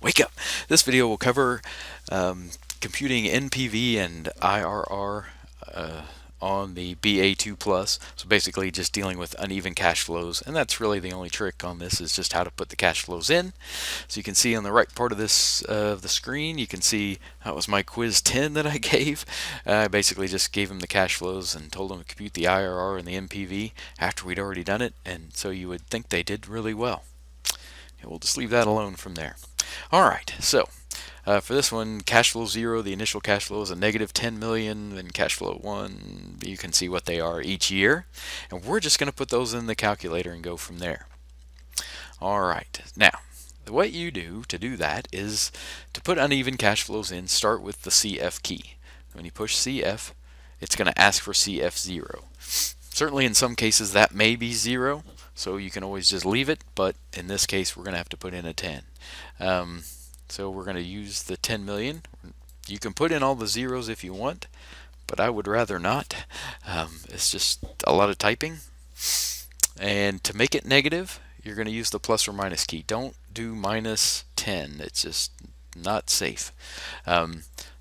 Wake up! This video will cover computing NPV and IRR on the BA2 Plus. So basically just dealing with uneven cash flows, and that's really the only trick on this, is just how to put the cash flows in. So you can see on the right part of this the screen, you can see that was my quiz 10 that I gave. I basically just gave them the cash flows and told them to compute the IRR and the NPV after we'd already done it, and so you would think they did really well. And we'll just leave that alone from there. Alright, so for this one, cash flow 0, the initial cash flow is a negative 10 million, then cash flow 1, you can see what they are each year. And we're just going to put those in the calculator and go from there. Alright, now, what you do to do that is to put uneven cash flows in, start with the CF key. When you push CF, it's going to ask for CF0. Certainly in some cases that may be 0, so you can always just leave it, but in this case we're going to have to put in a 10. So we're going to use the 10 million. You can put in all the zeros if you want, but I would rather not. It's just a lot of typing. And to make it negative, you're going to use the plus or minus key. Don't do minus 10. It's just not safe.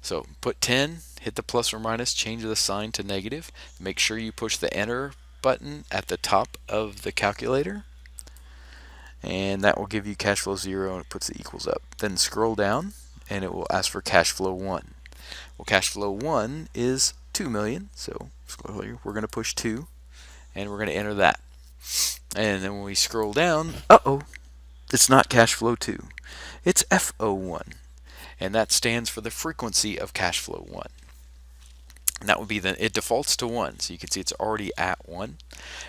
So put 10, hit the plus or minus, change the sign to negative. Make sure you push the enter button at the top of the calculator, and that will give you cash flow 0, and it puts the equals up. Then scroll down and it will ask for cash flow 1. Well, cash flow 1 is 2 million, so we're going to push 2 and we're going to enter that. And then when we scroll down, it's not cash flow 2, it's FO1, and that stands for the frequency of cash flow 1. And that would be it defaults to 1, so you can see it's already at 1,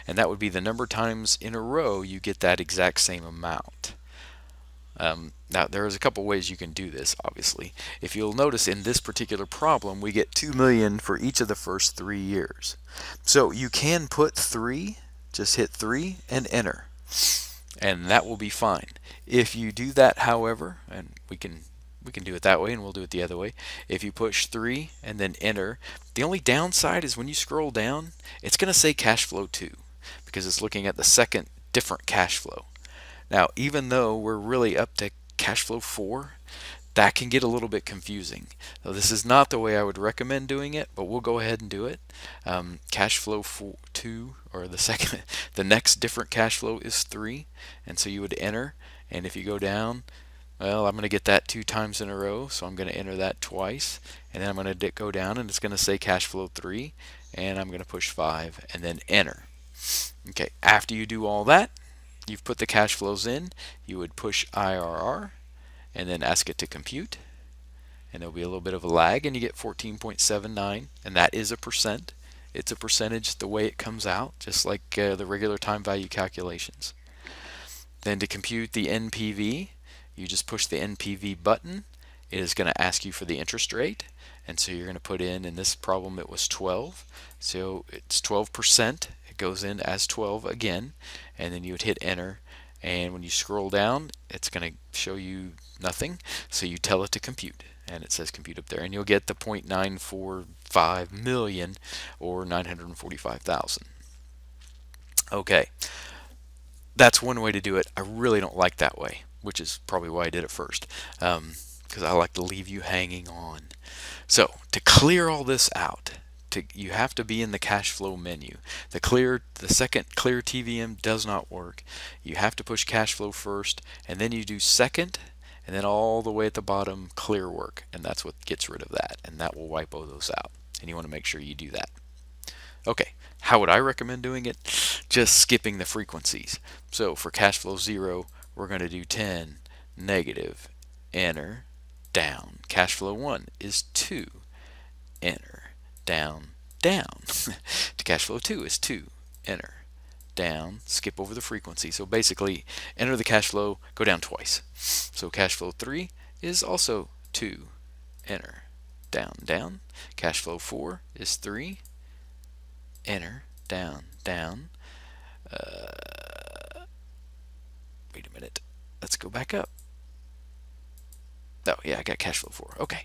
and that would be the number of times in a row you get that exact same amount. Now there's a couple ways you can do this, obviously. If you'll notice, in this particular problem we get 2 million for each of the first 3 years. So you can put 3, just hit 3 and enter, and that will be fine. If you do that, however, and we can do it that way, and we'll do it the other way. If you push 3 and then enter, the only downside is when you scroll down, it's going to say cash flow 2 because it's looking at the second different cash flow. Now, even though we're really up to cash flow 4, that can get a little bit confusing. Now, this is not the way I would recommend doing it, but we'll go ahead and do it. Cash flow 2, or the next different cash flow is 3, and so you would enter, and if you go down, well, I'm going to get that 2 times in a row, so I'm going to enter that twice, and then I'm going to go down and it's going to say cash flow 3, and I'm going to push 5 and then enter. Okay, after you do all that, you've put the cash flows in, you would push IRR and then ask it to compute, and there'll be a little bit of a lag, and you get 14.79, and that is a percent. It's a percentage the way it comes out, just like the regular time value calculations. Then to compute the NPV, you just push the NPV button. It is going to ask you for the interest rate, and so you're going to put in this problem it was 12, so it's 12%. It goes in as 12 again, and then you would hit enter, and when you scroll down it's going to show you nothing, so you tell it to compute, and it says compute up there, and you'll get the 0.945 million, or 945,000. Okay, that's one way to do it. I really don't like that way, which is probably why I did it first, because I like to leave you hanging on. So to clear all this out, you have to be in the cash flow menu. The second clear TVM does not work. You have to push cash flow first, and then you do second, and then all the way at the bottom clear work, and that's what gets rid of that, and that will wipe all those out, and you want to make sure you do that. Okay, how would I recommend doing it? Just skipping the frequencies. So for cash flow 0, we're going to do 10, negative, enter, down. Cash flow 1 is 2, enter, down, down. To cash flow 2 is 2, enter, down, skip over the frequency. So basically, enter the cash flow, go down twice. So cash flow 3 is also 2, enter, down, down. Cash flow 4 is 3, enter, down, down. Wait a minute. Let's go back up. Oh, yeah, I got cash flow 4. Okay.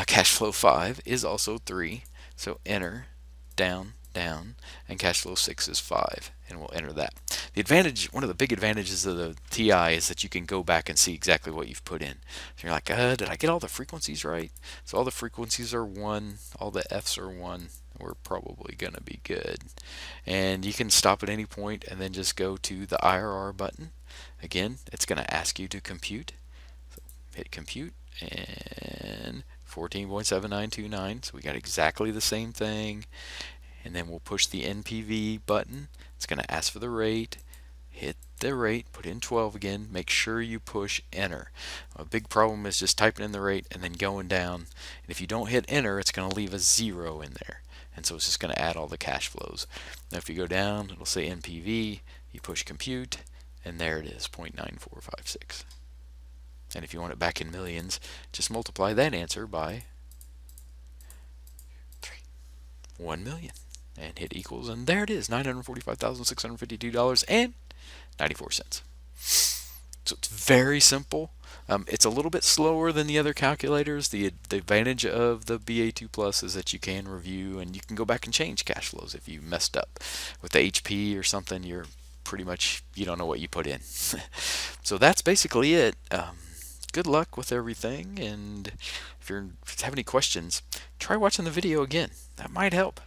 Cash flow 5 is also 3. So enter, down, down. And cash flow 6 is 5. And we'll enter that. One of the big advantages of the TI is that you can go back and see exactly what you've put in. So you're like, did I get all the frequencies right? So all the frequencies are 1, all the Fs are 1. We're probably going to be good. And you can stop at any point and then just go to the IRR button. Again, it's going to ask you to compute. So hit compute and 14.7929. So we got exactly the same thing. And then we'll push the NPV button. It's going to ask for the rate. Hit the rate, put in 12 again. Make sure you push enter. A big problem is just typing in the rate and then going down. And if you don't hit enter, it's going to leave a 0 in there. And so it's just going to add all the cash flows. Now if you go down, it'll say NPV. You push compute, and there it is, 0.9456. And if you want it back in millions, just multiply that answer by 1 million and hit equals, and there it is, $945,652.94. So it's very simple. It's a little bit slower than the other calculators. The advantage of the BA2 Plus is that you can review and you can go back and change cash flows if you messed up with the HP or something. You're pretty much, you don't know what you put in. So that's basically it. Good luck with everything, and if you have any questions, try watching the video again. That might help.